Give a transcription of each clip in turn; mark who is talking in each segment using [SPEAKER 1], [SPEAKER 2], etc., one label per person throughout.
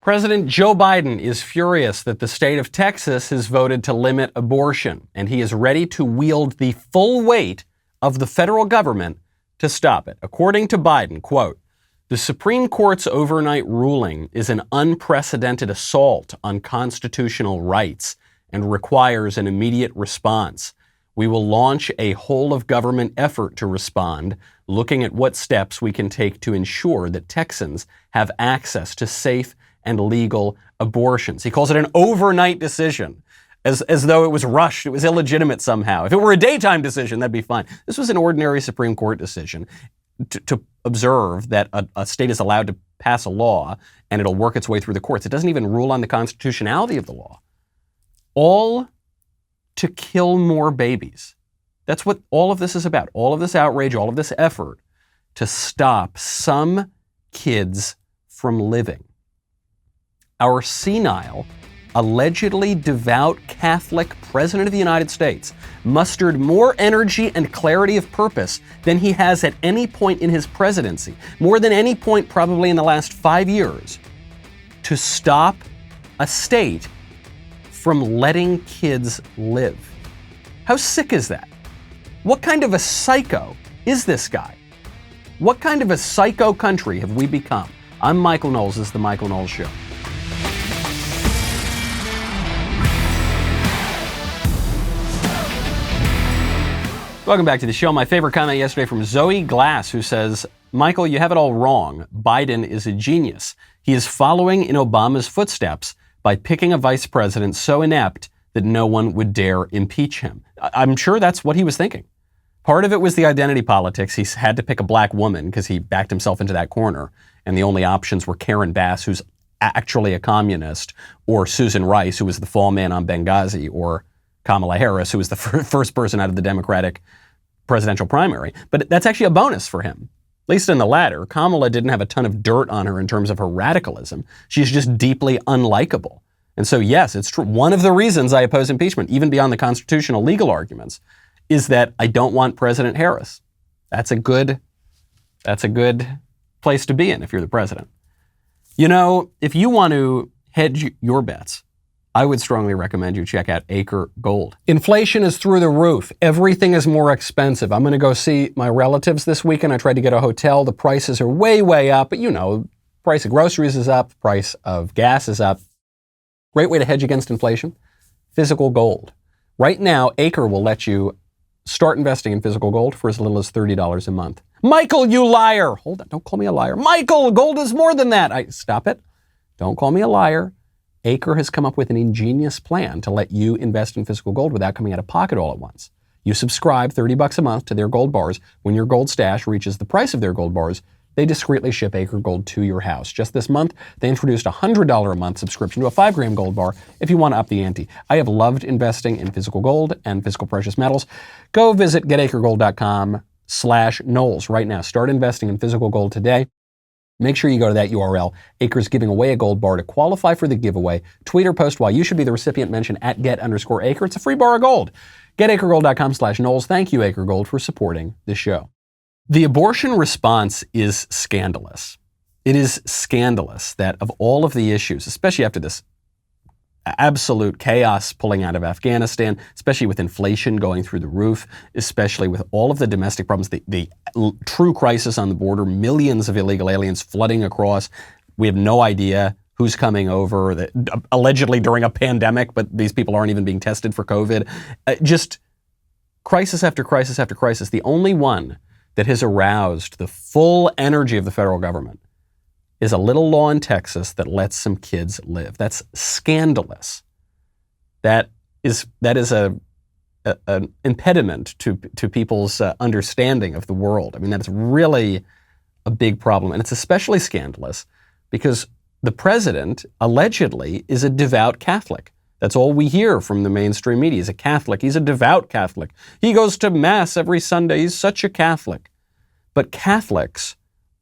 [SPEAKER 1] President Joe Biden is furious that the state of Texas has voted to limit abortion, and he is ready to wield the full weight of the federal government to stop it. According to Biden, quote, "The Supreme Court's overnight ruling is an unprecedented assault on constitutional rights and requires an immediate response. We will launch a whole-of-government effort to respond, looking at what steps we can take to ensure that Texans have access to safe and legal abortions." He calls it an overnight decision, as though it was rushed, it was illegitimate somehow. If it were a daytime decision, that'd be fine. This was an ordinary Supreme Court decision to observe that a state is allowed to pass a law and it'll work its way through the courts. It doesn't even rule on the constitutionality of the law. All to kill more babies. That's what all of this is about. All of this outrage, all of this effort to stop some kids from living. Our senile, allegedly devout Catholic President of the United States mustered more energy and clarity of purpose than he has at any point in his presidency, more than any point probably in the last 5 years, to stop a state from letting kids live. How sick is that? What kind of a psycho is this guy? What kind of a psycho country have we become? I'm Michael Knowles. This is The Michael Knowles Show. Welcome back to the show. My favorite comment yesterday from Zoe Glass, who says, "Michael, you have it all wrong. Biden is a genius. He is following in Obama's footsteps by picking a vice president so inept that no one would dare impeach him." I'm sure that's what he was thinking. Part of it was the identity politics. He had to pick a black woman because he backed himself into that corner. And the only options were Karen Bass, who's actually a communist, or Susan Rice, who was the fall man on Benghazi, or Kamala Harris, who was the first person out of the Democratic presidential primary. But that's actually a bonus for him, at least in the latter. Kamala didn't have a ton of dirt on her in terms of her radicalism. She's just deeply unlikable. And so, yes, it's true. One of the reasons I oppose impeachment, even beyond the constitutional legal arguments, is that I don't want President Harris. That's a good place to be in if you're the president. You know, if you want to hedge your bets, I would strongly recommend you check out Acre Gold. Inflation is through the roof. Everything is more expensive. I'm going to go see my relatives this weekend. I tried to get a hotel. The prices are way, way up. But you know, price of groceries is up. Price of gas is up. Great way to hedge against inflation. Physical gold. Right now, Acre will let you start investing in physical gold for as little as $30 a month. Michael, you liar. Hold on. Don't call me a liar. Michael, gold is more than that. Stop it. Don't call me a liar. Acre has come up with an ingenious plan to let you invest in physical gold without coming out of pocket all at once. You subscribe $30 a month to their gold bars. When your gold stash reaches the price of their gold bars, they discreetly ship Acre Gold to your house. Just this month, they introduced a $100 a month subscription to a 5-gram gold bar if you want to up the ante. I have loved investing in physical gold and physical precious metals. Go visit getacregold.com/Knowles right now. Start investing in physical gold today. Make sure you go to that URL. Acre's giving away a gold bar. To qualify for the giveaway, tweet or post why you should be the recipient mentioned at @get_Acre. It's a free bar of gold. Getacregold.com/Knowles. Thank you, Acre Gold, for supporting this show. The abortion response is scandalous. It is scandalous that of all of the issues, especially after this absolute chaos pulling out of Afghanistan, especially with inflation going through the roof, especially with all of the domestic problems, the true crisis on the border, millions of illegal aliens flooding across. We have no idea who's coming over, allegedly during a pandemic, but these people aren't even being tested for COVID. Just crisis after crisis after crisis. The only one that has aroused the full energy of the federal government is a little law in Texas that lets some kids live. That's scandalous. That is an impediment to people's understanding of the world. I mean, that's really a big problem. And it's especially scandalous because the president allegedly is a devout Catholic. That's all we hear from the mainstream media. He's a Catholic. He's a devout Catholic. He goes to Mass every Sunday. He's such a Catholic. But Catholics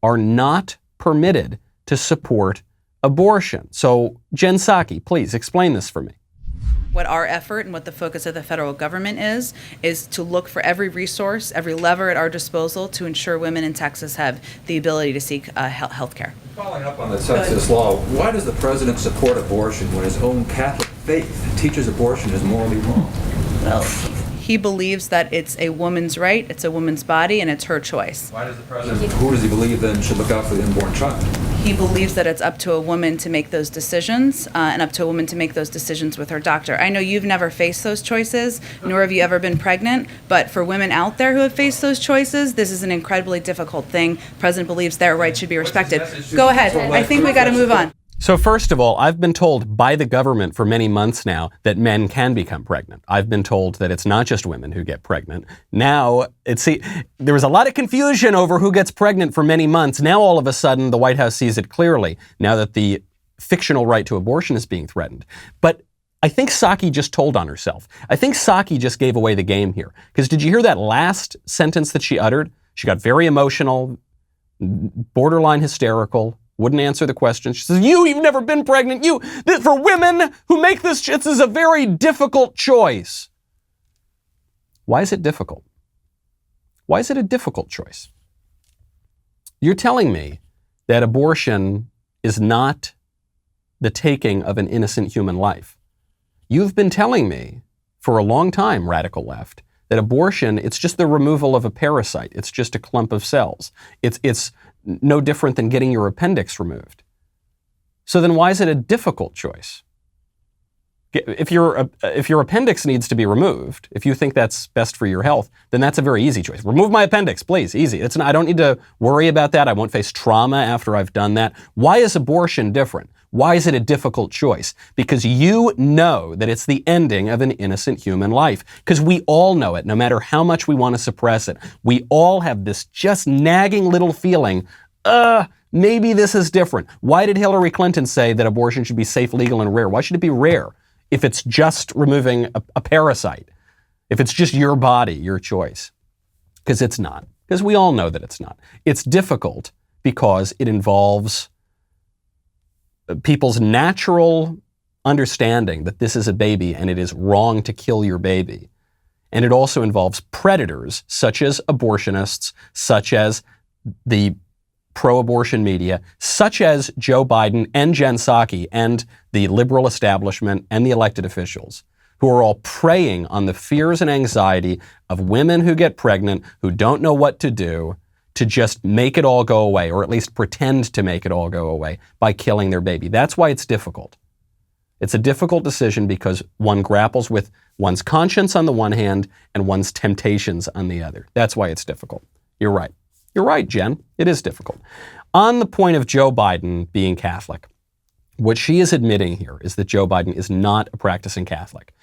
[SPEAKER 1] are not permitted to support abortion. So, Jen Psaki, please explain this for me.
[SPEAKER 2] what our effort and what the focus of the federal government is to look for every resource, every lever at our disposal to ensure women in Texas have the ability to seek health care.
[SPEAKER 3] Following up on the Texas law, why does the president support abortion when his own Catholic faith teaches abortion is morally wrong?
[SPEAKER 2] Well, he believes that it's a woman's right, it's a woman's body, and it's her choice.
[SPEAKER 3] Why does the president, who does he believe then should look out for the unborn child?
[SPEAKER 2] He believes that it's up to a woman to make those decisions, and up to a woman to make those decisions with her doctor. I know you've never faced those choices, nor have you ever been pregnant, but for women out there who have faced those choices, this is an incredibly difficult thing. The president believes their rights should be respected. Go ahead. I think we got to move on.
[SPEAKER 1] So first of all, I've been told by the government for many months now that men can become pregnant. I've been told that it's not just women who get pregnant. Now, there was a lot of confusion over who gets pregnant for many months. Now, all of a sudden, the White House sees it clearly, now that the fictional right to abortion is being threatened. But I think Psaki just told on herself. I think Psaki just gave away the game here. Because did you hear that last sentence that she uttered? She got very emotional, borderline hysterical. Wouldn't answer the question. She says, you've never been pregnant. For women who make this is a very difficult choice. Why is it difficult? Why is it a difficult choice? You're telling me that abortion is not the taking of an innocent human life. You've been telling me for a long time, radical left, that abortion, it's just the removal of a parasite. It's just a clump of cells. It's no different than getting your appendix removed. So then why is it a difficult choice? If your appendix needs to be removed, if you think that's best for your health, then that's a very easy choice. Remove my appendix, please, easy. I don't need to worry about that. I won't face trauma after I've done that. Why is abortion different? Why is it a difficult choice? Because you know that it's the ending of an innocent human life. Because we all know it, no matter how much we want to suppress it. We all have this just nagging little feeling, maybe this is different. Why did Hillary Clinton say that abortion should be safe, legal, and rare? Why should it be rare if it's just removing a parasite? If it's just your body, your choice? Because it's not. Because we all know that it's not. It's difficult because it involves people's natural understanding that this is a baby and it is wrong to kill your baby. And it also involves predators such as abortionists, such as the pro-abortion media, such as Joe Biden and Jen Psaki and the liberal establishment and the elected officials, who are all preying on the fears and anxiety of women who get pregnant, who don't know what to do, to just make it all go away, or at least pretend to make it all go away by killing their baby. That's why it's difficult. It's a difficult decision because one grapples with one's conscience on the one hand and one's temptations on the other. That's why it's difficult. You're right. You're right, Jen. It is difficult. On the point of Joe Biden being Catholic, what she is admitting here is that Joe Biden is not a practicing Catholic.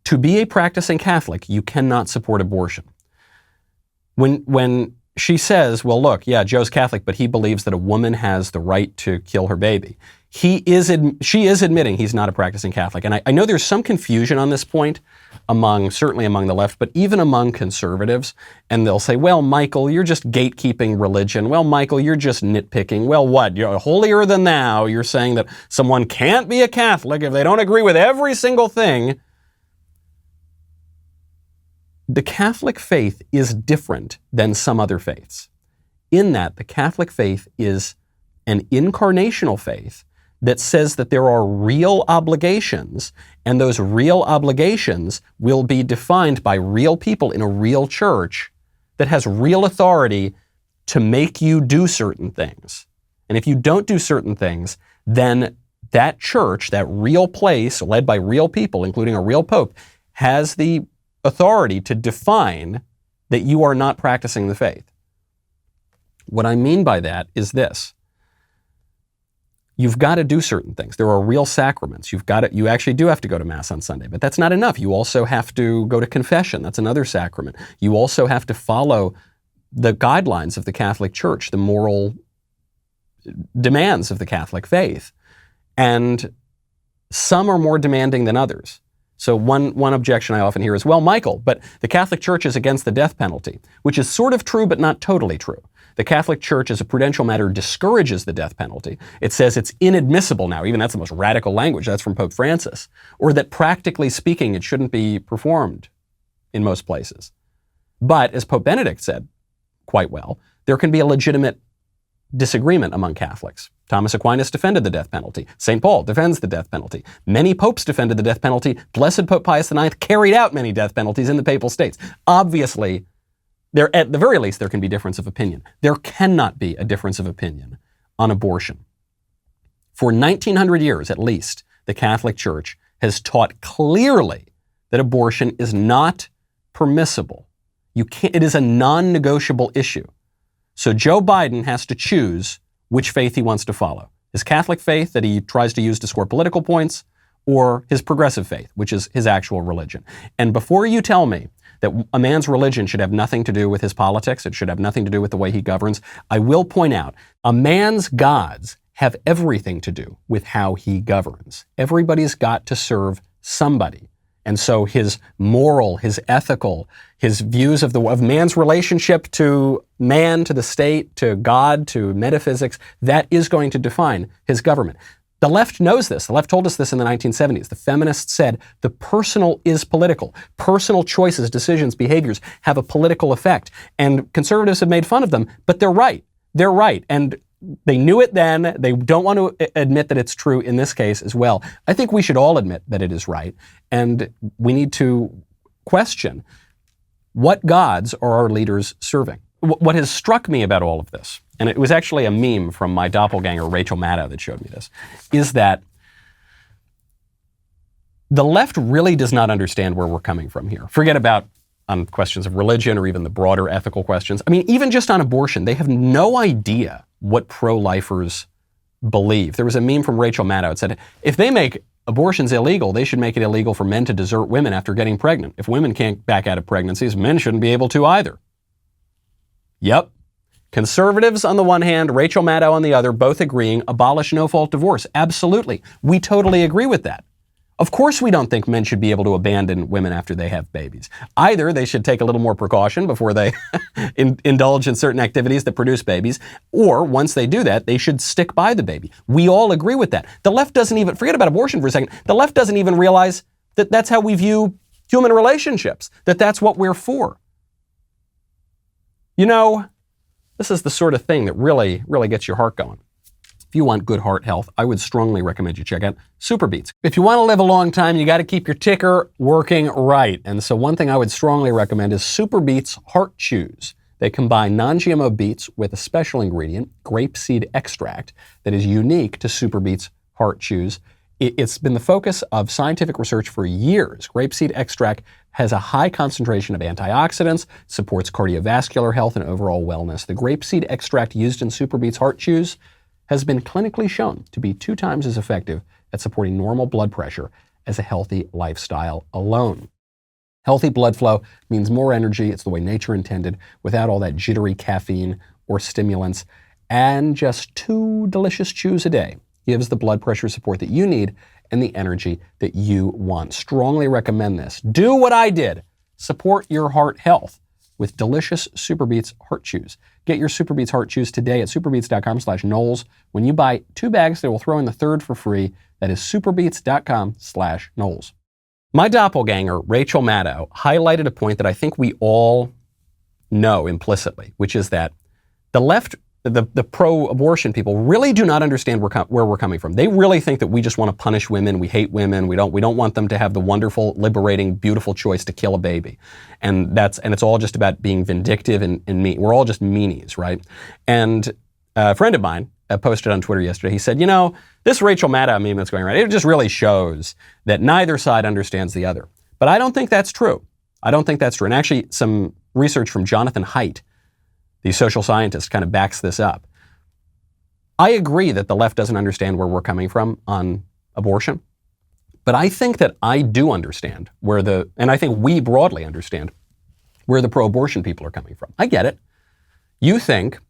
[SPEAKER 1] To be a practicing Catholic, you cannot support abortion. When she says, well, look, yeah, Joe's Catholic, but he believes that a woman has the right to kill her baby. She is admitting he's not a practicing Catholic. And I know there's some confusion on this point certainly among the left, but even among conservatives. And they'll say, well, Michael, you're just gatekeeping religion. Well, Michael, you're just nitpicking. Well, what? You're holier than thou. You're saying that someone can't be a Catholic if they don't agree with every single thing. The Catholic faith is different than some other faiths, in that the Catholic faith is an incarnational faith that says that there are real obligations, and those real obligations will be defined by real people in a real church that has real authority to make you do certain things. And if you don't do certain things, then that church, that real place led by real people, including a real pope, has the authority to define that you are not practicing the faith. What I mean by that is this. You've got to do certain things. There are real sacraments. You actually do have to go to Mass on Sunday, but that's not enough. You also have to go to confession. That's another sacrament. You also have to follow the guidelines of the Catholic Church, the moral demands of the Catholic faith. And some are more demanding than others. So one objection I often hear is, well, Michael, but the Catholic Church is against the death penalty, which is sort of true, but not totally true. The Catholic Church, as a prudential matter, discourages the death penalty. It says it's inadmissible now, even that's the most radical language, that's from Pope Francis, or that practically speaking, it shouldn't be performed in most places. But as Pope Benedict said quite well, there can be a legitimate disagreement among Catholics. Thomas Aquinas defended the death penalty. St. Paul defends the death penalty. Many popes defended the death penalty. Blessed Pope Pius IX carried out many death penalties in the papal states. Obviously, at the very least, there can be difference of opinion. There cannot be a difference of opinion on abortion. For 1900 years, at least, the Catholic Church has taught clearly that abortion is not permissible. It is a non-negotiable issue. So Joe Biden has to choose which faith he wants to follow. His Catholic faith that he tries to use to score political points, or his progressive faith, which is his actual religion. And before you tell me that a man's religion should have nothing to do with his politics, it should have nothing to do with the way he governs, I will point out, a man's gods have everything to do with how he governs. Everybody's got to serve somebody. And so his moral, his ethical, his views of man's relationship to man, to the state, to God, to metaphysics, that is going to define his government. The left knows this. The left told us this in the 1970s. The feminists said the personal is political. Personal choices, decisions, behaviors have a political effect. And conservatives have made fun of them, but they're right. They're right. And they knew it then. They don't want to admit that it's true in this case as well. I think we should all admit that it is right. And we need to question what gods are our leaders serving. What has struck me about all of this, and it was actually a meme from my doppelganger, Rachel Maddow, that showed me this, is that the left really does not understand where we're coming from here. Forget about on questions of religion or even the broader ethical questions. I mean, even just on abortion, they have no idea what pro-lifers believe. There was a meme from Rachel Maddow. It said, if they make abortions illegal, they should make it illegal for men to desert women after getting pregnant. If women can't back out of pregnancies, men shouldn't be able to either. Yep. Conservatives on the one hand, Rachel Maddow on the other, both agreeing, abolish no-fault divorce. Absolutely. We totally agree with that. Of course we don't think men should be able to abandon women after they have babies. Either they should take a little more precaution before they indulge in certain activities that produce babies, or once they do that, they should stick by the baby. We all agree with that. The left doesn't even, forget about abortion for a second, the left doesn't even realize that that's how we view human relationships, that that's what we're for. You know, this is the sort of thing that really, really gets your heart going. If you want good heart health, I would strongly recommend you check out Super Beets. If you want to live a long time, you got to keep your ticker working right. And so one thing I would strongly recommend is Super Beets Heart Chews. They combine non-GMO beets with a special ingredient, grapeseed extract, that is unique to Super Beets Heart Chews. It's been the focus of scientific research for years. Grapeseed extract has a high concentration of antioxidants, supports cardiovascular health and overall wellness. The grapeseed extract used in Super Beets Heart Chews has been clinically shown to be 2 times as effective at supporting normal blood pressure as a healthy lifestyle alone. Healthy blood flow means more energy. It's the way nature intended, without all that jittery caffeine or stimulants. And just 2 delicious chews a day gives the blood pressure support that you need and the energy that you want. Strongly recommend this. Do what I did. Support your heart health with delicious Super Beets Heart Chews. Get your Super Beets Heart Chews today at superbeets.com/Knowles. When you buy 2 bags, they will throw in the 3rd for free. That is superbeets.com/Knowles. My doppelganger, Rachel Maddow, highlighted a point that I think we all know implicitly, which is that the left, the pro-abortion people really do not understand where we're coming from. They really think that we just want to punish women, we hate women, we don't want them to have the wonderful, liberating, beautiful choice to kill a baby. And it's all just about being vindictive and mean. We're all just meanies, right? And a friend of mine posted on Twitter yesterday, he said, you know, this Rachel Maddow meme that's going around, it just really shows that neither side understands the other. But I don't think that's true. I don't think that's true. And actually, some research from Jonathan Haidt, the social scientist, kind of backs this up. I agree that the left doesn't understand where we're coming from on abortion, but I think that I do understand and I think we broadly understand where the pro-abortion people are coming from. I get it. You think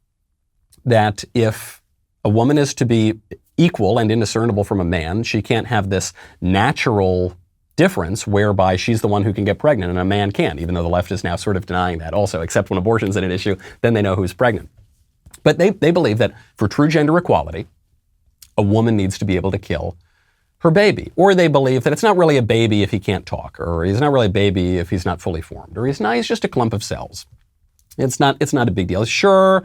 [SPEAKER 1] that if a woman is to be equal and indiscernible from a man, she can't have this natural difference whereby she's the one who can get pregnant and a man can't, even though the left is now sort of denying that also, except when abortion's an issue, then they know who's pregnant. But they believe that for true gender equality, a woman needs to be able to kill her baby. Or they believe that it's not really a baby if he can't talk, or he's not really a baby if he's not fully formed, or he's just a clump of cells. It's not a big deal. Sure,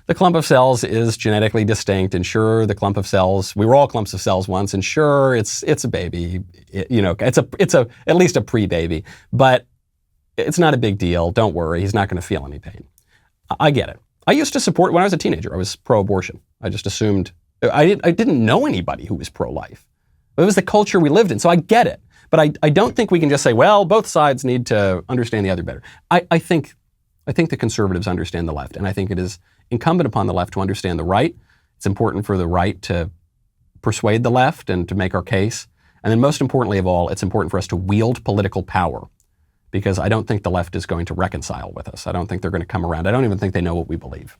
[SPEAKER 1] the clump of cells is genetically distinct, and sure, the clump of cells, we were all clumps of cells once, and sure, it's a baby. It's at least a pre-baby, but it's not a big deal. Don't worry, he's not going to feel any pain. I get it. I used to support, when I was a teenager, I was pro-abortion. I just assumed, I didn't know anybody who was pro-life. It was the culture we lived in, so I get it. But I don't think we can just say, well, both sides need to understand the other better. I think the conservatives understand the left, and I think it is incumbent upon the left to understand the right. It's important for the right to persuade the left and to make our case. And then most importantly of all, it's important for us to wield political power, because I don't think the left is going to reconcile with us. I don't think they're going to come around. I don't even think they know what we believe.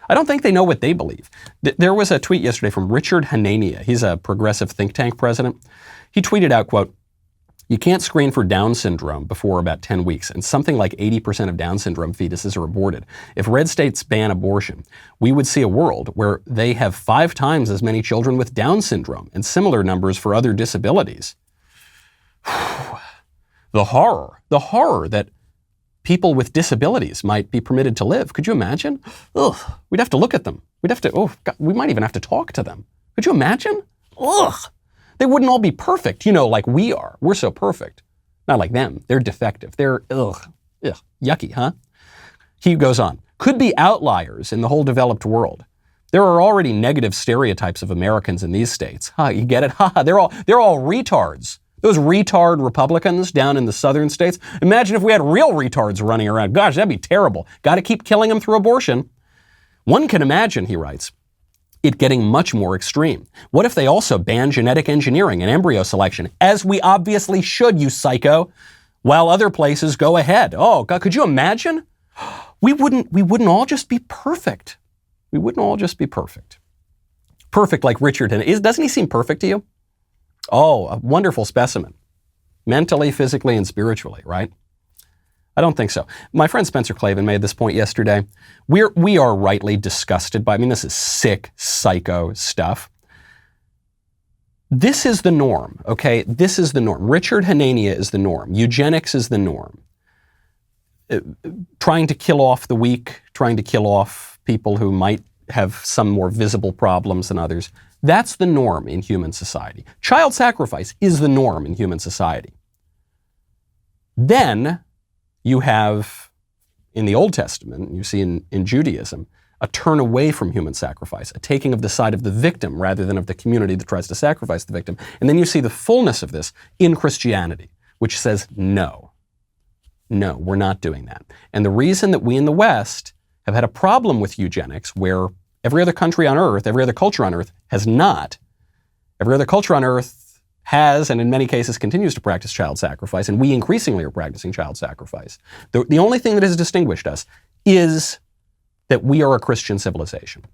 [SPEAKER 1] I don't think they know what they believe. There was a tweet yesterday from Richard Hanania. He's a progressive think tank president. He tweeted out, quote, "You can't screen for Down syndrome before about 10 weeks, and something like 80% of Down syndrome fetuses are aborted. If red states ban abortion, we would see a world where they have 5 times as many children with Down syndrome and similar numbers for other disabilities." The horror that people with disabilities might be permitted to live. Could you imagine? Ugh, we'd have to look at them. We might even have to talk to them. Could you imagine? Ugh. They wouldn't all be perfect, like we are. We're so perfect. Not like them. They're defective. They're, yucky, huh? He goes on. Could be outliers in the whole developed world. There are already negative stereotypes of Americans in these states. You get it? They're all retards. Those retard Republicans down in the southern states. Imagine if we had real retards running around. Gosh, that'd be terrible. Got to keep killing them through abortion. One can imagine, he writes, it getting much more extreme. What if they also ban genetic engineering and embryo selection, as we obviously should, you psycho, while other places go ahead? Oh, God, could you imagine? We wouldn't all just be perfect. We wouldn't all just be perfect. Perfect like Richard. Doesn't he seem perfect to you? Oh, a wonderful specimen. Mentally, physically, and spiritually, right? I don't think so. My friend Spencer Clavin made this point yesterday. We are rightly disgusted by, this is sick, psycho stuff. This is the norm, okay? This is the norm. Richard Hanania is the norm. Eugenics is the norm. Trying to kill off the weak, trying to kill off people who might have some more visible problems than others. That's the norm in human society. Child sacrifice is the norm in human society. Then you have, in the Old Testament, you see in Judaism, a turn away from human sacrifice, a taking of the side of the victim rather than of the community that tries to sacrifice the victim. And then you see the fullness of this in Christianity, which says, no, we're not doing that. And the reason that we in the West have had a problem with eugenics, where every other country on earth, every other culture on earth has not. Every other culture on earth has, and in many cases continues to practice child sacrifice, and we increasingly are practicing child sacrifice. The only thing that has distinguished us is that we are a Christian civilization,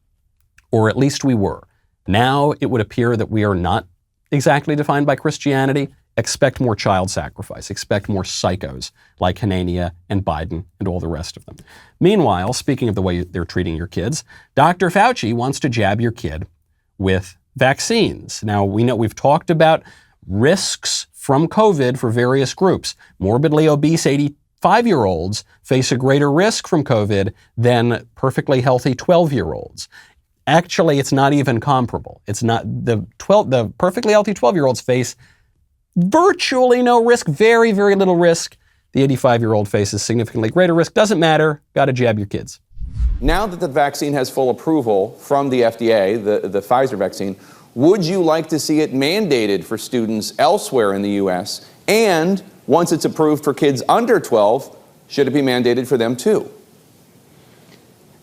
[SPEAKER 1] or at least we were. Now it would appear that we are not exactly defined by Christianity. Expect more child sacrifice. Expect more psychos like Hanania and Biden and all the rest of them. Meanwhile, speaking of the way they're treating your kids, Dr. Fauci wants to jab your kid with vaccines. Now, we've talked about risks from COVID for various groups. Morbidly obese 85-year-olds face a greater risk from COVID than perfectly healthy 12-year-olds. Actually, it's not even comparable. It's not the perfectly healthy 12-year-olds face virtually no risk, very, very little risk. The 85-year-old faces significantly greater risk. Doesn't matter. Got to jab your kids.
[SPEAKER 4] Now that the vaccine has full approval from the FDA, the Pfizer vaccine, would you like to see it mandated for students elsewhere in the U.S.? And once it's approved for kids under 12, should it be mandated for them too?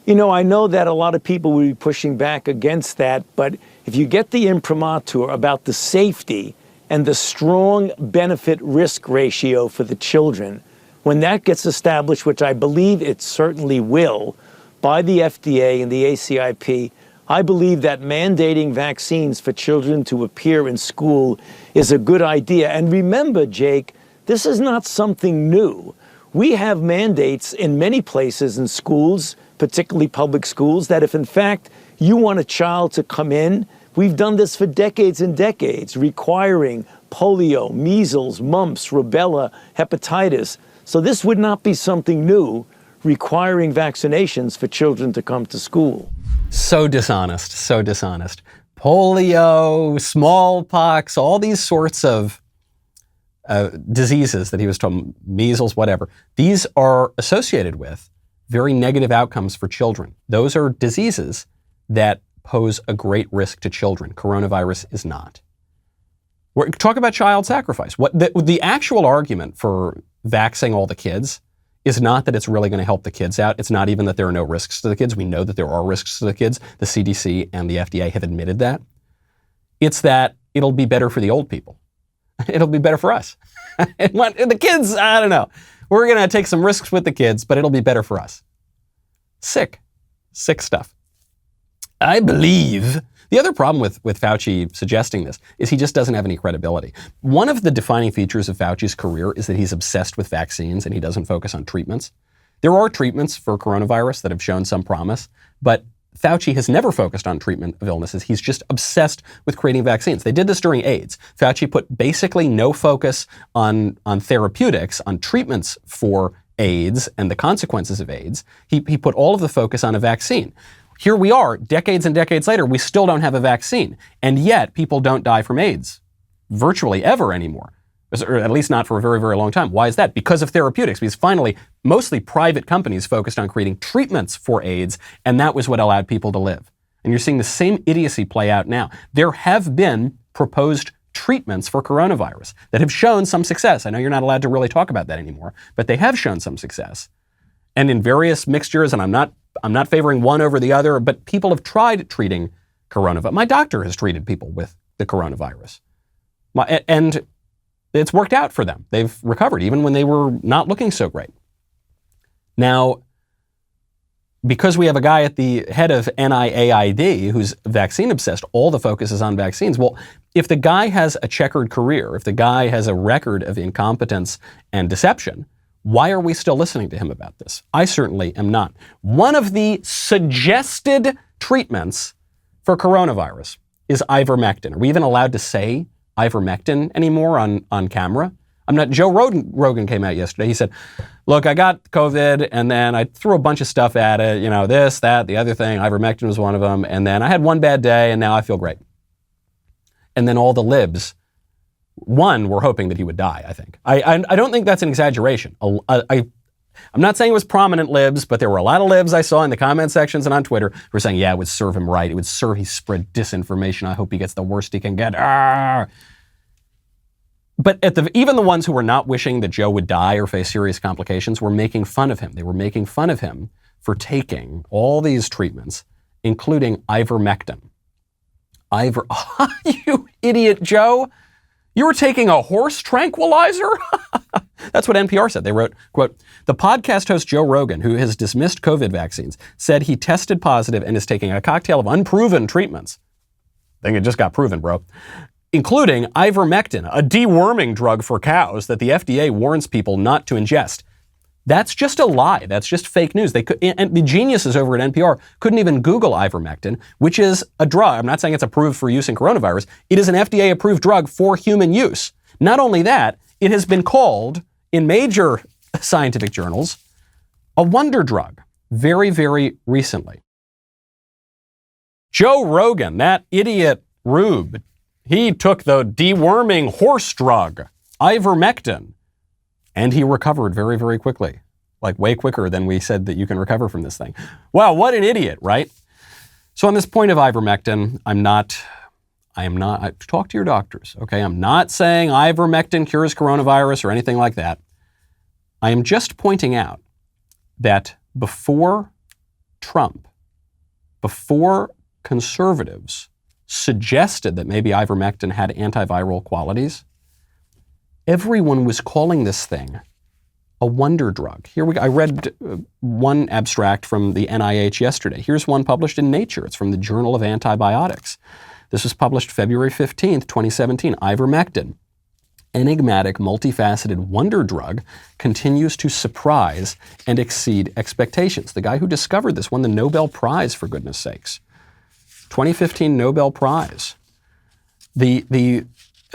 [SPEAKER 5] I know that a lot of people will be pushing back against that, but if you get the imprimatur about the safety and the strong benefit-risk ratio for the children, when that gets established, which I believe it certainly will, by the FDA and the ACIP, I believe that mandating vaccines for children to appear in school is a good idea. And remember, Jake, this is not something new. We have mandates in many places in schools particularly public schools, that if in fact you want a child to come in, we've done this for decades and decades, requiring polio, measles, mumps, rubella, hepatitis. So this would not be something new, requiring vaccinations for children to come to school.
[SPEAKER 1] So dishonest, so dishonest. Polio, smallpox, all these sorts of diseases that he was told, measles, whatever, these are associated with very negative outcomes for children. Those are diseases that pose a great risk to children. Coronavirus is not. Talk about child sacrifice. The actual argument for vaxxing all the kids is not that it's really going to help the kids out. It's not even that there are no risks to the kids. We know that there are risks to the kids. The CDC and the FDA have admitted that. It's that it'll be better for the old people. It'll be better for us. The kids, I don't know. We're going to take some risks with the kids, but it'll be better for us. Sick stuff. I believe the other problem with Fauci suggesting this is he just doesn't have any credibility. One of the defining features of Fauci's career is that he's obsessed with vaccines and he doesn't focus on treatments. There are treatments for coronavirus that have shown some promise, but Fauci has never focused on treatment of illnesses. He's just obsessed with creating vaccines. They did this during AIDS. Fauci put basically no focus on therapeutics, on treatments for AIDS and the consequences of AIDS. He put all of the focus on a vaccine. Here we are, decades and decades later, we still don't have a vaccine. And yet, people don't die from AIDS virtually ever anymore, or at least not for a very, very long time. Why is that? Because of therapeutics. Because finally, mostly private companies focused on creating treatments for AIDS, and that was what allowed people to live. And you're seeing the same idiocy play out now. There have been proposed treatments for coronavirus that have shown some success. I know you're not allowed to really talk about that anymore, but they have shown some success. And in various mixtures, and I'm not favoring one over the other, but people have tried treating coronavirus. My doctor has treated people with the coronavirus. And it's worked out for them. They've recovered even when they were not looking so great. Now, because we have a guy at the head of NIAID who's vaccine obsessed, all the focus is on vaccines. Well, if the guy has a checkered career, if the guy has a record of incompetence and deception, why are we still listening to him about this? I certainly am not. One of the suggested treatments for coronavirus is ivermectin. Are we even allowed to say ivermectin anymore on camera? I'm not. Joe Rogan came out yesterday. He said, look, I got COVID and then I threw a bunch of stuff at it, this, that, the other thing. Ivermectin was one of them. And then I had one bad day and now I feel great. And then all the libs, one, were hoping that he would die, I think. I don't think that's an exaggeration. I'm not saying it was prominent libs, but there were a lot of libs I saw in the comment sections and on Twitter who were saying, yeah, it would serve him right. It would serve, he spread disinformation. I hope he gets the worst he can get. But even the ones who were not wishing that Joe would die or face serious complications were making fun of him. They were making fun of him for taking all these treatments, including ivermectin. You idiot, Joe. You were taking a horse tranquilizer? That's what NPR said. They wrote, quote, the podcast host Joe Rogan, who has dismissed COVID vaccines, said he tested positive and is taking a cocktail of unproven treatments. I think it just got proven, bro. Including ivermectin, a deworming drug for cows that the FDA warns people not to ingest. That's just a lie. That's just fake news. And the geniuses over at NPR couldn't even Google ivermectin, which is a drug. I'm not saying it's approved for use in coronavirus. It is an FDA-approved drug for human use. Not only that, it has been called, in major scientific journals, a wonder drug very, very recently. Joe Rogan, that idiot rube, he took the deworming horse drug, ivermectin, and he recovered very, very quickly, like way quicker than we said that you can recover from this thing. Wow, what an idiot, right? So on this point of ivermectin, talk to your doctors, okay? I'm not saying ivermectin cures coronavirus or anything like that. I am just pointing out that before Trump, before conservatives suggested that maybe ivermectin had antiviral qualities, everyone was calling this thing a wonder drug. I read one abstract from the NIH yesterday. Here's one published in Nature. It's from the Journal of Antibiotics. This was published February 15th, 2017. Ivermectin enigmatic, multifaceted wonder drug continues to surprise and exceed expectations. The guy who discovered this won the Nobel Prize, for goodness sakes. 2015 Nobel Prize. The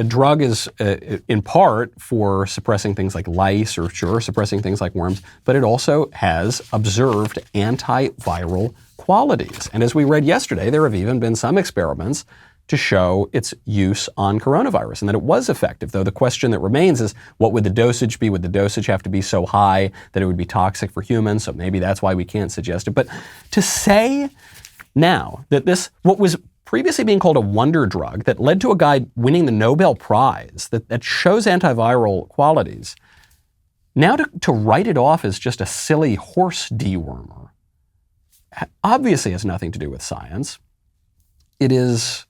[SPEAKER 1] drug is in part for suppressing things like lice or suppressing things like worms, but it also has observed antiviral qualities. And as we read yesterday, there have even been some experiments to show its use on coronavirus and that it was effective. Though the question that remains is, what would the dosage be? Would the dosage have to be so high that it would be toxic for humans? So maybe that's why we can't suggest it. But to say now that this, what was previously being called a wonder drug that led to a guy winning the Nobel Prize that shows antiviral qualities, now to write it off as just a silly horse dewormer, obviously has nothing to do with science. It is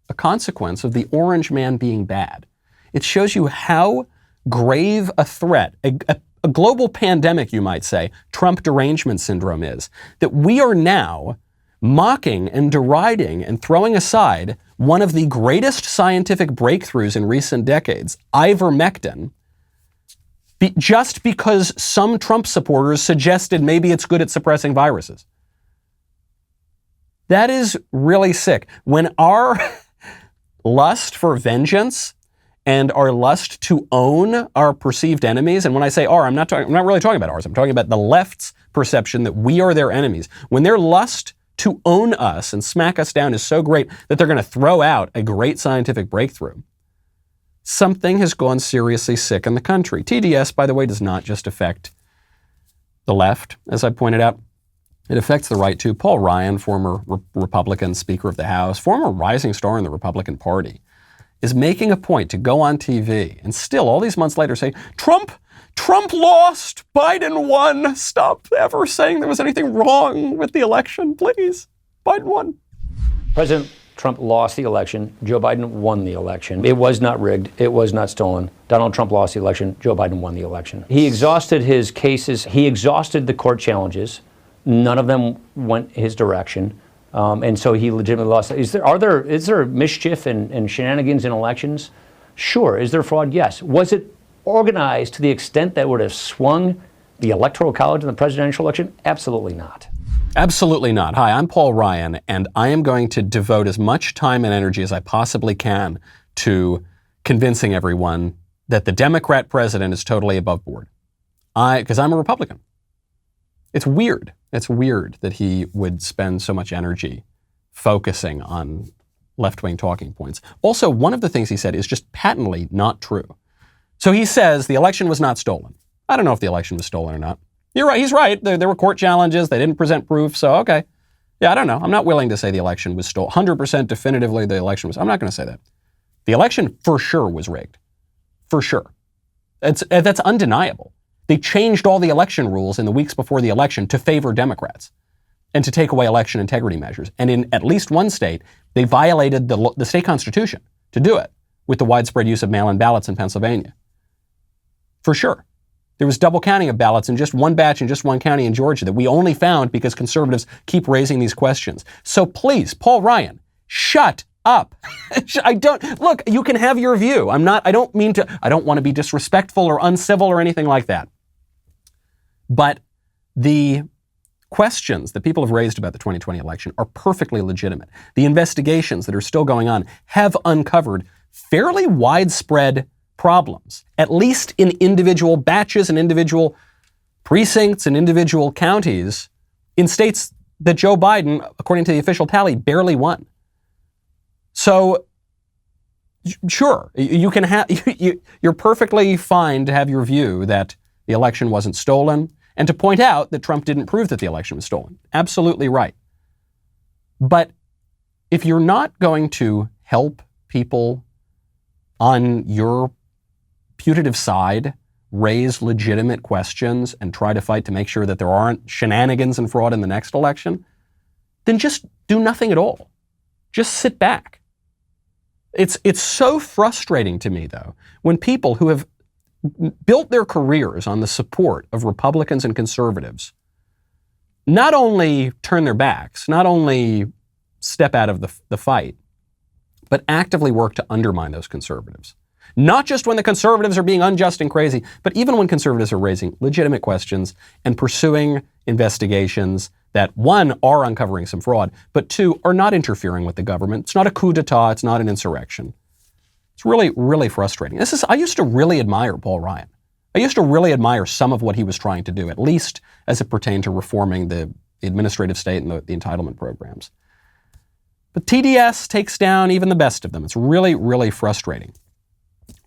[SPEAKER 1] a consequence of the orange man being bad. It shows you how grave a threat, a global pandemic, you might say, Trump derangement syndrome is, that we are now mocking and deriding and throwing aside one of the greatest scientific breakthroughs in recent decades, ivermectin, just because some Trump supporters suggested maybe it's good at suppressing viruses. That is really sick. When our lust for vengeance and our lust to own our perceived enemies, and when I say our, I'm not really talking about ours, I'm talking about the left's perception that we are their enemies. When their lust to own us and smack us down is so great that they're going to throw out a great scientific breakthrough, something has gone seriously sick in the country. TDS, by the way, does not just affect the left, as I pointed out. It affects the right too. Paul Ryan, former Republican Speaker of the House, former rising star in the Republican Party, is making a point to go on TV and still, all these months later, say, Trump lost, Biden won. Stop ever saying there was anything wrong with the election, please. Biden won.
[SPEAKER 6] President Trump lost the election. Joe Biden won the election. It was not rigged. It was not stolen. Donald Trump lost the election. Joe Biden won the election. He exhausted his cases. He exhausted the court challenges. None of them went his direction. And so he legitimately lost. Is there mischief and shenanigans in elections? Sure. Is there fraud? Yes. Was it organized to the extent that would have swung the Electoral College in the presidential election? Absolutely not.
[SPEAKER 1] Absolutely not. Hi, I'm Paul Ryan, and I am going to devote as much time and energy as I possibly can to convincing everyone that the Democrat president is totally above board. Because I'm a Republican. It's weird. It's weird that he would spend so much energy focusing on left-wing talking points. Also, one of the things he said is just patently not true. So he says the election was not stolen. I don't know if the election was stolen or not. You're right. He's right. There were court challenges. They didn't present proof. So, okay. Yeah, I don't know. I'm not willing to say the election was stolen. 100% definitively the election was. I'm not going to say that. The election for sure was rigged. For sure. That's undeniable. They changed all the election rules in the weeks before the election to favor Democrats and to take away election integrity measures. And in at least one state, they violated the state constitution to do it with the widespread use of mail-in ballots in Pennsylvania. For sure. There was double counting of ballots in just one batch in just one county in Georgia that we only found because conservatives keep raising these questions. So please, Paul Ryan, shut up. Look, you can have your view. I don't want to be disrespectful or uncivil or anything like that. But the questions that people have raised about the 2020 election are perfectly legitimate. The investigations that are still going on have uncovered fairly widespread problems, at least in individual batches and individual precincts and individual counties in states that Joe Biden, according to the official tally, barely won. So, sure, you're perfectly fine to have your view that the election wasn't stolen and to point out that Trump didn't prove that the election was stolen. Absolutely right. But if you're not going to help people on your putative side raise legitimate questions and try to fight to make sure that there aren't shenanigans and fraud in the next election, then just do nothing at all. Just sit back. It's so frustrating to me, though, when people who have built their careers on the support of Republicans and conservatives not only turn their backs, not only step out of the fight, but actively work to undermine those conservatives. Not just when the conservatives are being unjust and crazy, but even when conservatives are raising legitimate questions and pursuing investigations that, one, are uncovering some fraud, but two, are not interfering with the government. It's not a coup d'etat. It's not an insurrection. It's really, really frustrating. I used to really admire Paul Ryan. I used to really admire some of what he was trying to do, at least as it pertained to reforming the administrative state and the entitlement programs. But TDS takes down even the best of them. It's really, really frustrating.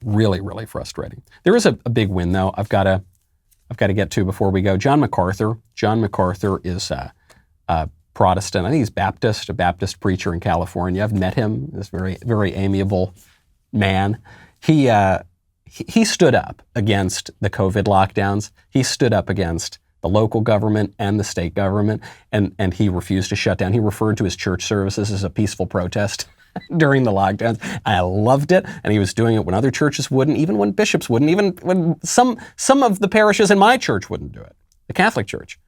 [SPEAKER 1] Really, really frustrating. There is a big win, though, I've got to get to before we go. John MacArthur. John MacArthur is a Protestant. I think he's Baptist, a Baptist preacher in California. I've met him. This very, very amiable man. He stood up against the COVID lockdowns. He stood up against the local government and the state government, and he refused to shut down. He referred to his church services as a peaceful protest during the lockdowns. I loved it, and he was doing it when other churches wouldn't, even when bishops wouldn't, even when some of the parishes in my church wouldn't do it, the Catholic Church.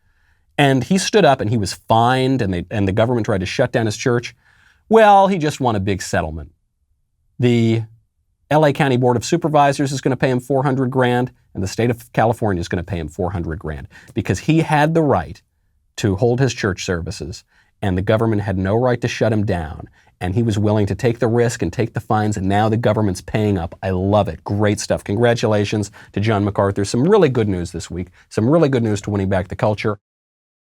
[SPEAKER 1] And he stood up, and he was fined, and the government tried to shut down his church. Well, he just won a big settlement. The LA County Board of Supervisors is going to pay him $400,000, and the state of California is going to pay him $400,000 because he had the right to hold his church services, and the government had no right to shut him down. And he was willing to take the risk and take the fines, and now the government's paying up. I love it. Great stuff. Congratulations to John MacArthur. Some really good news this week. Some really good news to winning back the culture.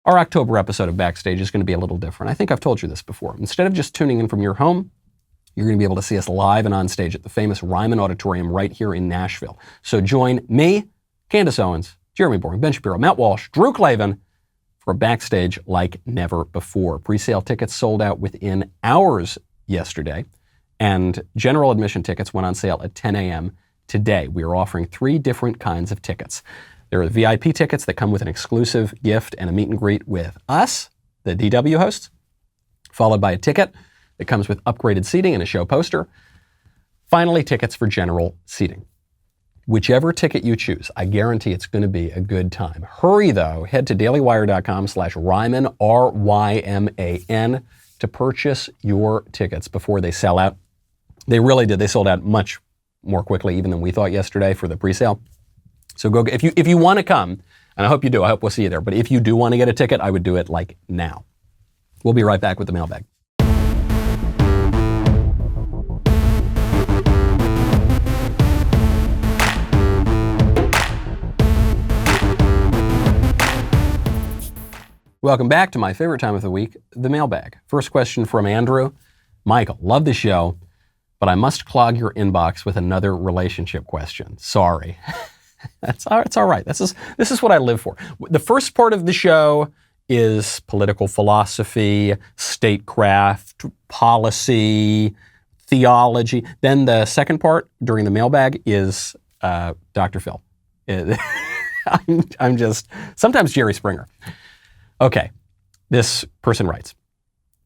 [SPEAKER 1] Our October episode of Backstage is going to be a little different. I think I've told you this before. Instead of just tuning in from your home, you're going to be able to see us live and on stage at the famous Ryman Auditorium right here in Nashville. So join me, Candace Owens, Jeremy Boring, Ben Shapiro, Matt Walsh, Drew Clavin for a Backstage like never before. Pre-sale tickets sold out within hours yesterday, and general admission tickets went on sale at 10 a.m. today. We are offering 3 different kinds of tickets. There are VIP tickets that come with an exclusive gift and a meet and greet with us, the DW hosts, followed by a ticket that comes with upgraded seating and a show poster. Finally, tickets for general seating. Whichever ticket you choose, I guarantee it's going to be a good time. Hurry, though. Head to dailywire.com/Ryman, RYMAN, to purchase your tickets before they sell out. They really did. They sold out much more quickly even than we thought yesterday for the pre-sale. So go, if you want to come, and I hope you do, I hope we'll see you there, but if you do want to get a ticket, I would do it like now. We'll be right back with the mailbag. Welcome back to my favorite time of the week, the mailbag. First question from Andrew. Michael, love the show, but I must clog your inbox with another relationship question. Sorry. It's all right. This is what I live for. The first part of the show is political philosophy, statecraft, policy, theology. Then the second part during the mailbag is Dr. Phil. I'm just, sometimes Jerry Springer. Okay, this person writes,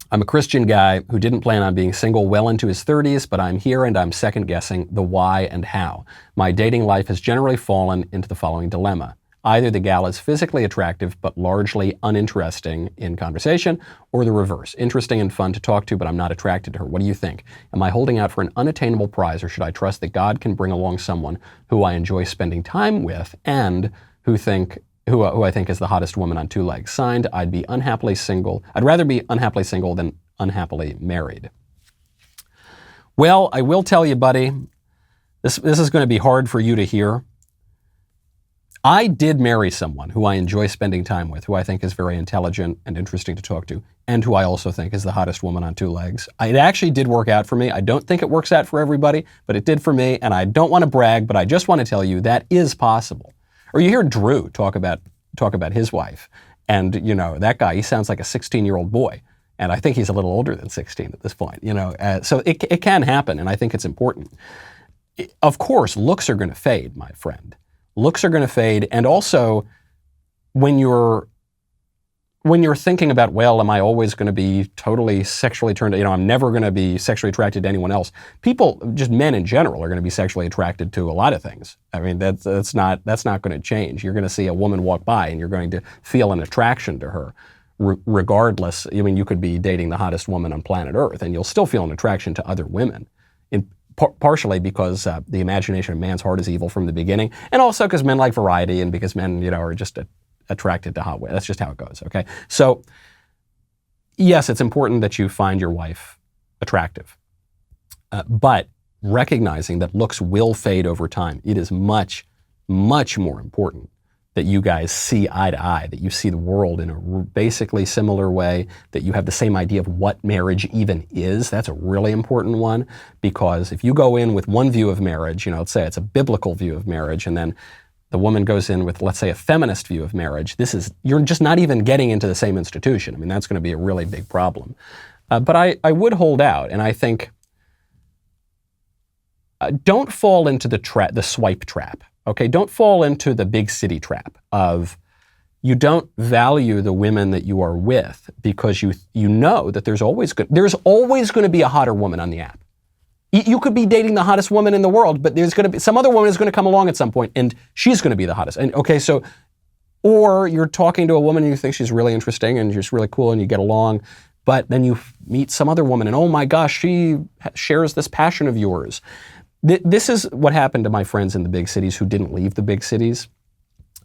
[SPEAKER 1] I'm a Christian guy who didn't plan on being single well into his 30s, but I'm here and I'm second guessing the why and how. My dating life has generally fallen into the following dilemma. Either the gal is physically attractive but largely uninteresting in conversation, or the reverse, interesting and fun to talk to but I'm not attracted to her. What do you think? Am I holding out for an unattainable prize, or should I trust that God can bring along someone who I enjoy spending time with and who I think is the hottest woman on 2 legs? Signed, I'd be unhappily single. I'd rather be unhappily single than unhappily married. Well, I will tell you, buddy, this is going to be hard for you to hear. I did marry someone who I enjoy spending time with, who I think is very intelligent and interesting to talk to, and who I also think is the hottest woman on 2 legs. It actually did work out for me. I don't think it works out for everybody, but it did for me, and I don't want to brag, but I just want to tell you that is possible. Or you hear Drew talk about his wife, and that guy, he sounds like a 16-year-old boy, and I think he's a little older than 16 at this point. So it can happen, and I think it's important. Of course, looks are going to fade, my friend. Looks are going to fade, and also when you're thinking about, well, am I always going to be totally sexually turned? I'm never going to be sexually attracted to anyone else. People, just men in general, are going to be sexually attracted to a lot of things. I mean, that's not going to change. You're going to see a woman walk by, and you're going to feel an attraction to her, regardless. I mean, you could be dating the hottest woman on planet Earth, and you'll still feel an attraction to other women. partially because the imagination of man's heart is evil from the beginning, and also because men like variety, and because men, are just attracted to hot women. That's just how it goes. Okay, so yes, it's important that you find your wife attractive, but recognizing that looks will fade over time, it is much, much more important that you guys see eye to eye, that you see the world in a basically similar way, that you have the same idea of what marriage even is. That's a really important one, because if you go in with one view of marriage, let's say it's a biblical view of marriage, and then the woman goes in with, let's say, a feminist view of marriage, you're just not even getting into the same institution. I mean, that's going to be a really big problem. But I would hold out, and I think don't fall into the swipe trap. Okay, don't fall into the big city trap of you don't value the women that you are with because you know that there's always going to be a hotter woman on the app. You could be dating the hottest woman in the world, but there's going to be some other woman is going to come along at some point, and she's going to be the hottest. And okay, so, or you're talking to a woman and you think she's really interesting and she's really cool and you get along, but then you meet some other woman and oh my gosh, she shares this passion of yours. This is what happened to my friends in the big cities who didn't leave the big cities.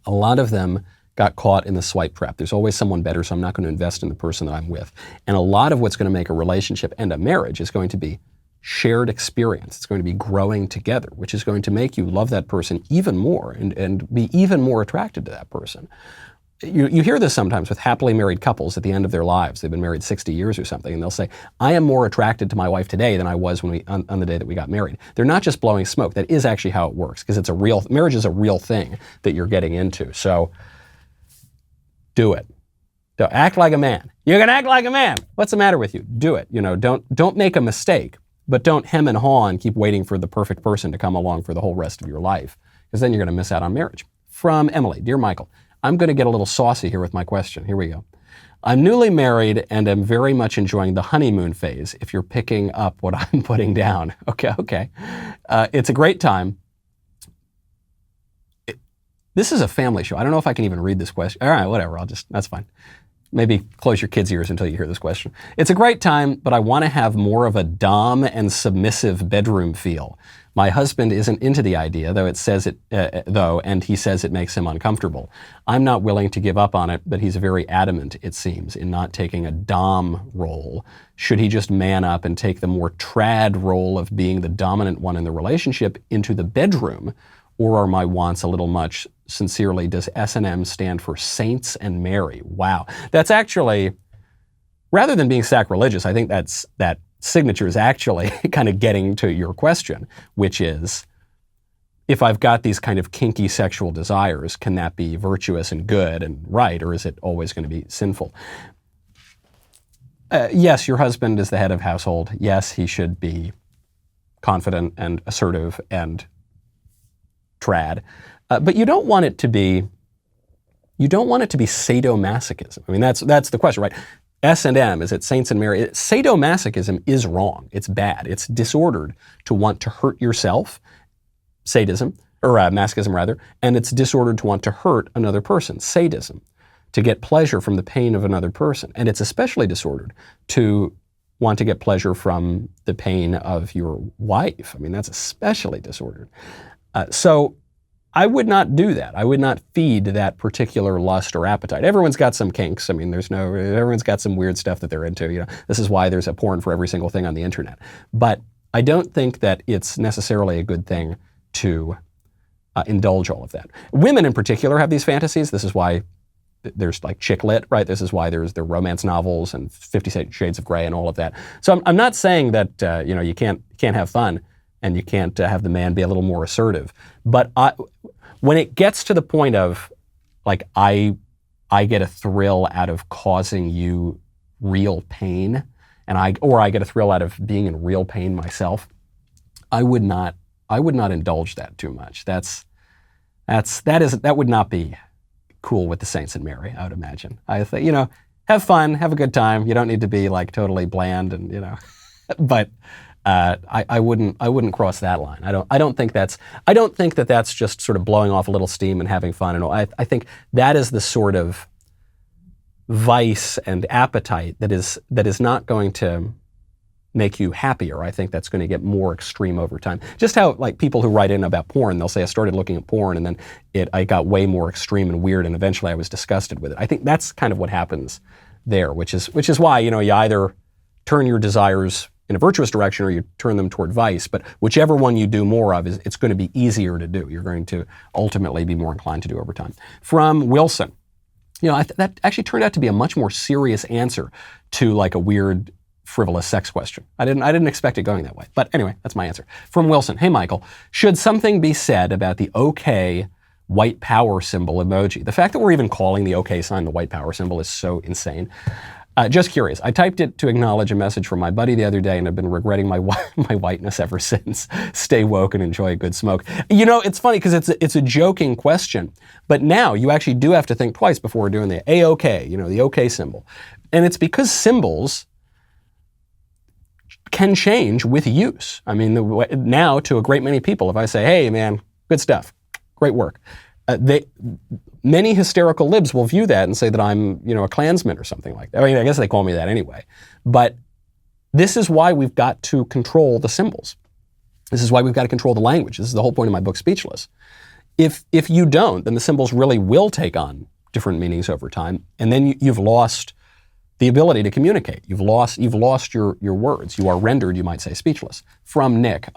[SPEAKER 1] A lot of them got caught in the swipe trap. There's always someone better, so I'm not going to invest in the person that I'm with. And a lot of what's going to make a relationship and a marriage is going to be shared experience. It's going to be growing together, which is going to make you love that person even more and be even more attracted to that person. You hear this sometimes with happily married couples at the end of their lives. They've been married 60 years or something, and they'll say, I am more attracted to my wife today than I was when on the day that we got married. They're not just blowing smoke. That is actually how it works, because marriage is a real thing that you're getting into. So do it. Don't act like a man. You can act like a man. What's the matter with you? Do it. Don't make a mistake, but don't hem and haw and keep waiting for the perfect person to come along for the whole rest of your life, because then you're going to miss out on marriage. From Emily, dear Michael, I'm going to get a little saucy here with my question. Here we go. I'm newly married and am very much enjoying the honeymoon phase, if you're picking up what I'm putting down. Okay. It's a great time. This is a family show. I don't know if I can even read this question. All right, whatever. That's fine. Maybe close your kids' ears until you hear this question. It's a great time, but I want to have more of a dom and submissive bedroom feel. My husband isn't into the idea, and he says it makes him uncomfortable. I'm not willing to give up on it, but he's very adamant, it seems, in not taking a dom role. Should he just man up and take the more trad role of being the dominant one in the relationship into the bedroom? Or are my wants a little much? Sincerely, does S&M stand for Saints and Mary? Wow. That's actually, rather than being sacrilegious, I think that signature is actually kind of getting to your question, which is, if I've got these kind of kinky sexual desires, can that be virtuous and good and right, or is it always going to be sinful? Yes, your husband is the head of household. Yes, he should be confident and assertive and trad. But you don't want it to be sadomasochism. I mean, that's the question, right? S&M, is it Saints and Mary? Sadomasochism is wrong. It's bad. It's disordered to want to hurt yourself, sadism, or masochism rather, and it's disordered to want to hurt another person, sadism, to get pleasure from the pain of another person. And it's especially disordered to want to get pleasure from the pain of your wife. I mean, that's especially disordered. So I would not do that. I would not feed that particular lust or appetite. Everyone's got some kinks. I mean, everyone's got some weird stuff that they're into. This is why there's a porn for every single thing on the internet. But I don't think that it's necessarily a good thing to indulge all of that. Women in particular have these fantasies. This is why there's like chick lit, right? This is why there's the romance novels and 50 Shades of Grey and all of that. So I'm not saying that you can't have fun and you can't have the man be a little more assertive. But when it gets to the point of like I get a thrill out of causing you real pain, and I get a thrill out of being in real pain myself, I would not indulge that too much. That would not be cool with the Saints and Mary, I would imagine. I think, have fun, have a good time. You don't need to be like totally bland and but I wouldn't cross that line. I don't think that that's just sort of blowing off a little steam and having fun and all. I think that is the sort of vice and appetite that is not going to make you happier. I think that's going to get more extreme over time. Just how like people who write in about porn, they'll say I started looking at porn and then I got way more extreme and weird and eventually I was disgusted with it. I think that's kind of what happens there, which is why, you either turn your desires in a virtuous direction or you turn them toward vice, but whichever one you do more of, it's going to be easier to do. You're going to ultimately be more inclined to do over time. From Wilson, that actually turned out to be a much more serious answer to like a weird, frivolous sex question. I didn't expect it going that way. But anyway, that's my answer. From Wilson, hey Michael, should something be said about the OK white power symbol emoji? The fact that we're even calling the OK sign the white power symbol is so insane. Just curious. I typed it to acknowledge a message from my buddy the other day and have been regretting my whiteness ever since. Stay woke and enjoy a good smoke. It's funny because it's a joking question, but now you actually do have to think twice before doing the A-OK, the OK symbol. And it's because symbols can change with use. I mean, now to a great many people, if I say, hey man, good stuff, great work, many hysterical libs will view that and say that I'm, a Klansman or something like that. I mean, I guess they call me that anyway. But this is why we've got to control the symbols. This is why we've got to control the language. This is the whole point of my book, Speechless. If you don't, then the symbols really will take on different meanings over time, and then you've lost the ability to communicate. You've lost your words. You are rendered, you might say, speechless. From Nick,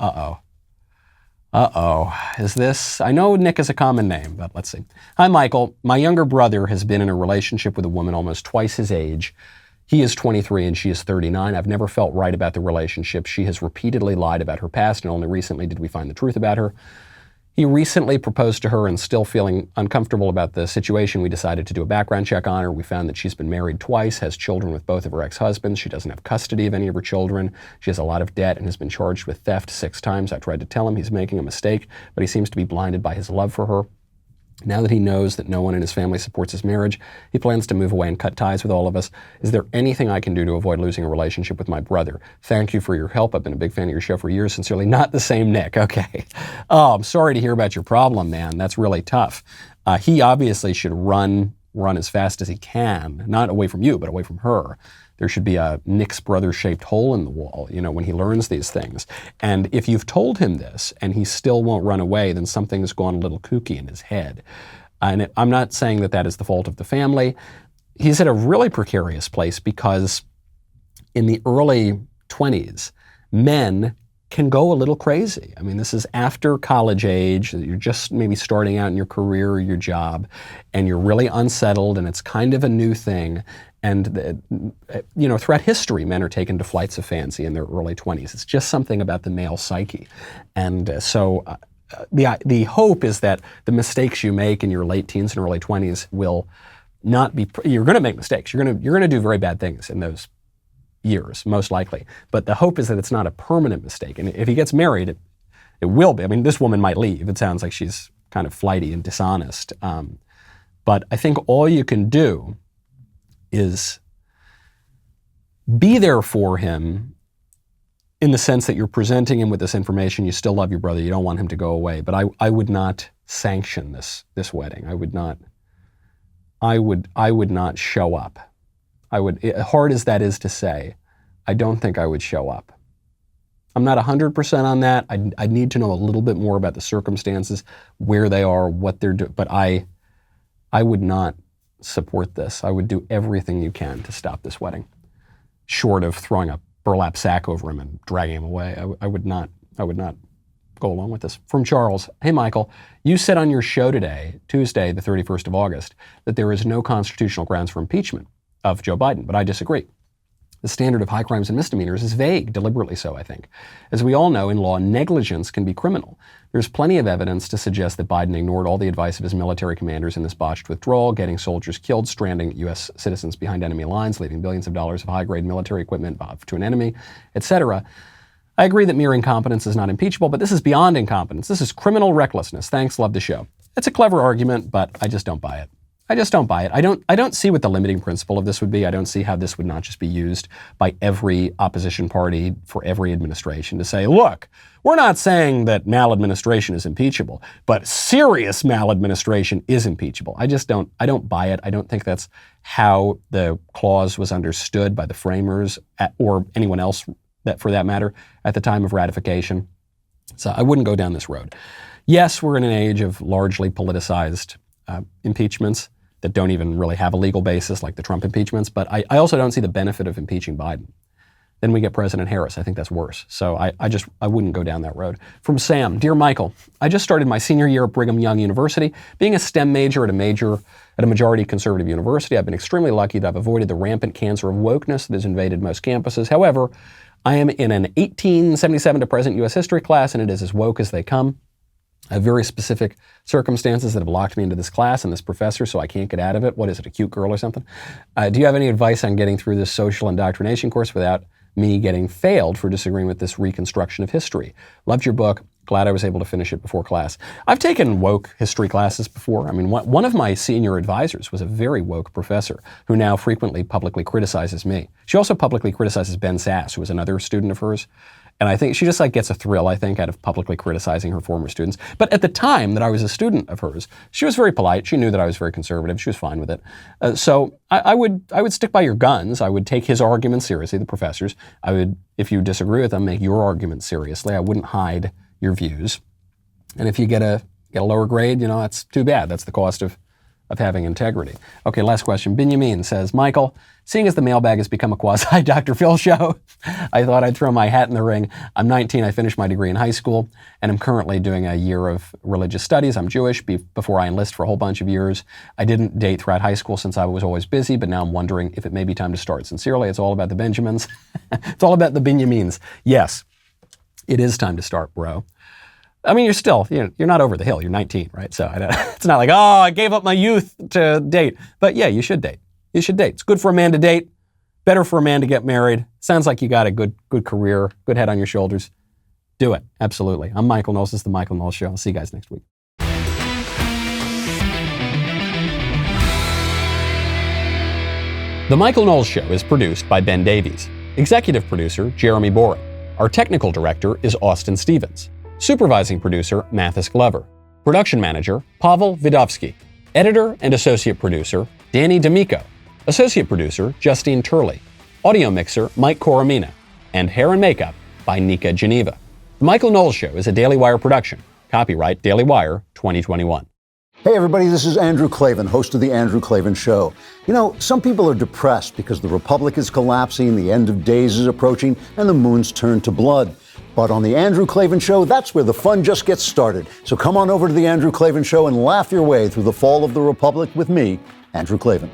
[SPEAKER 1] is this, I know Nick is a common name, but let's see. Hi, Michael. My younger brother has been in a relationship with a woman almost twice his age. He is 23 and she is 39. I've never felt right about the relationship. She has repeatedly lied about her past and only recently did we find the truth about her. He recently proposed to her and still feeling uncomfortable about the situation, we decided to do a background check on her. We found that she's been married twice, has children with both of her ex-husbands. She doesn't have custody of any of her children. She has a lot of debt and has been charged with theft 6 times. I tried to tell him he's making a mistake, but he seems to be blinded by his love for her. Now that he knows that no one in his family supports his marriage, he plans to move away and cut ties with all of us. Is there anything I can do to avoid losing a relationship with my brother? Thank you for your help. I've been a big fan of your show for years. Sincerely, not the same Nick. Okay. Oh, I'm sorry to hear about your problem, man. That's really tough. He obviously should run as fast as he can, not away from you, but away from her. There should be a Nick's brother-shaped hole in the wall, when he learns these things. And if you've told him this and he still won't run away, then something's gone a little kooky in his head. And I'm not saying that that is the fault of the family. He's at a really precarious place because in the early 20s, men can go a little crazy. I mean, this is after college age. You're just maybe starting out in your career or your job, and you're really unsettled, and it's kind of a new thing. And, throughout history, men are taken to flights of fancy in their early 20s. It's just something about the male psyche. And so the hope is that the mistakes you make in your late teens and early 20s will not be, you're going to make mistakes. You're going to do very bad things in those years, most likely. But the hope is that it's not a permanent mistake. And if he gets married, it will be. I mean, this woman might leave. It sounds like she's kind of flighty and dishonest. But I think all you can do is be there for him in the sense that you're presenting him with this information. You still love your brother. You don't want him to go away. But I would not sanction this wedding. I would not show up. Hard as that is to say, I don't think I would show up. I'm not 100% on that. I need to know a little bit more about the circumstances, where they are, what they're doing. But I would not support this. I would do everything you can to stop this wedding, short of throwing a burlap sack over him and dragging him away. I would not go along with this. From Charles, hey Michael, you said on your show today, Tuesday, the 31st of August, that there is no constitutional grounds for impeachment of Joe Biden, but I disagree. The standard of high crimes and misdemeanors is vague, deliberately so, I think. As we all know, in law, negligence can be criminal. There's plenty of evidence to suggest that Biden ignored all the advice of his military commanders in this botched withdrawal, getting soldiers killed, stranding U.S. citizens behind enemy lines, leaving billions of dollars of high-grade military equipment to an enemy, etc. I agree that mere incompetence is not impeachable, but this is beyond incompetence. This is criminal recklessness. Thanks, love the show. It's a clever argument, but I just don't buy it. I don't see what the limiting principle of this would be. I don't see how this would not just be used by every opposition party for every administration to say, look, we're not saying that maladministration is impeachable, but serious maladministration is impeachable. I don't buy it. I don't think that's how the clause was understood by the framers or anyone else that for that matter, at the time of ratification. So I wouldn't go down this road. Yes, we're in an age of largely politicized impeachments that don't even really have a legal basis, like the Trump impeachments, but I also don't see the benefit of impeaching Biden. Then we get President Harris. I think that's worse. So I wouldn't go down that road. From Sam, Dear Michael, I just started my senior year at Brigham Young University. Being a STEM major at a majority conservative university, I've been extremely lucky that I've avoided the rampant cancer of wokeness that has invaded most campuses. However, I am in an 1877 to present U.S. history class, and it is as woke as they come. I have very specific circumstances that have locked me into this class and this professor, so I can't get out of it. What is it, a cute girl or something? Do you have any advice on getting through this social indoctrination course without me getting failed for disagreeing with this reconstruction of history? Loved your book. Glad I was able to finish it before class. I've taken woke history classes before. I mean, one of my senior advisors was a very woke professor who now frequently publicly criticizes me. She also publicly criticizes Ben Sass, who was another student of hers. And I think she just gets a thrill, I think, out of publicly criticizing her former students. But at the time that I was a student of hers, she was very polite. She knew that I was very conservative. She was fine with it. So I would stick by your guns. I would take his arguments seriously, the professor's. I would, if you disagree with them, make your argument seriously. I wouldn't hide your views. And if you get a lower grade, that's too bad. That's the cost of having integrity. Okay, last question. Benjamin says, Michael, seeing as the Mailbag has become a quasi Dr. Phil show, I thought I'd throw my hat in the ring. I'm 19, I finished my degree in high school, and I'm currently doing a year of religious studies. I'm Jewish before I enlist for a whole bunch of years. I didn't date throughout high school since I was always busy, but now I'm wondering if it may be time to start. Sincerely, it's all about the Benjamins. It's all about the Benjamins. Yes, it is time to start, bro. I mean, you're still, you're not over the hill. You're 19, right? So it's not like, I gave up my youth to date. But yeah, you should date. You should date. It's good for a man to date. Better for a man to get married. Sounds like you got a good career, good head on your shoulders. Do it. Absolutely. I'm Michael Knowles. This is The Michael Knowles Show. I'll see you guys next week. The Michael Knowles Show is produced by Ben Davies. Executive producer, Jeremy Boring. Our technical director is Austin Stevens. Supervising producer, Mathis Glover. Production manager, Pavel Vidovsky. Editor and associate producer, Danny D'Amico. Associate producer, Justine Turley. Audio mixer, Mike Coromina. And hair and makeup by Nika Geneva. The Michael Knowles Show is a Daily Wire production. Copyright Daily Wire 2021.
[SPEAKER 7] Hey everybody, this is Andrew Klavan, host of The Andrew Klavan Show. Some people are depressed because the Republic is collapsing, the end of days is approaching, and the moon's turned to blood. But on The Andrew Klavan Show, that's where the fun just gets started. So come on over to The Andrew Klavan Show and laugh your way through the fall of the Republic with me, Andrew Klavan.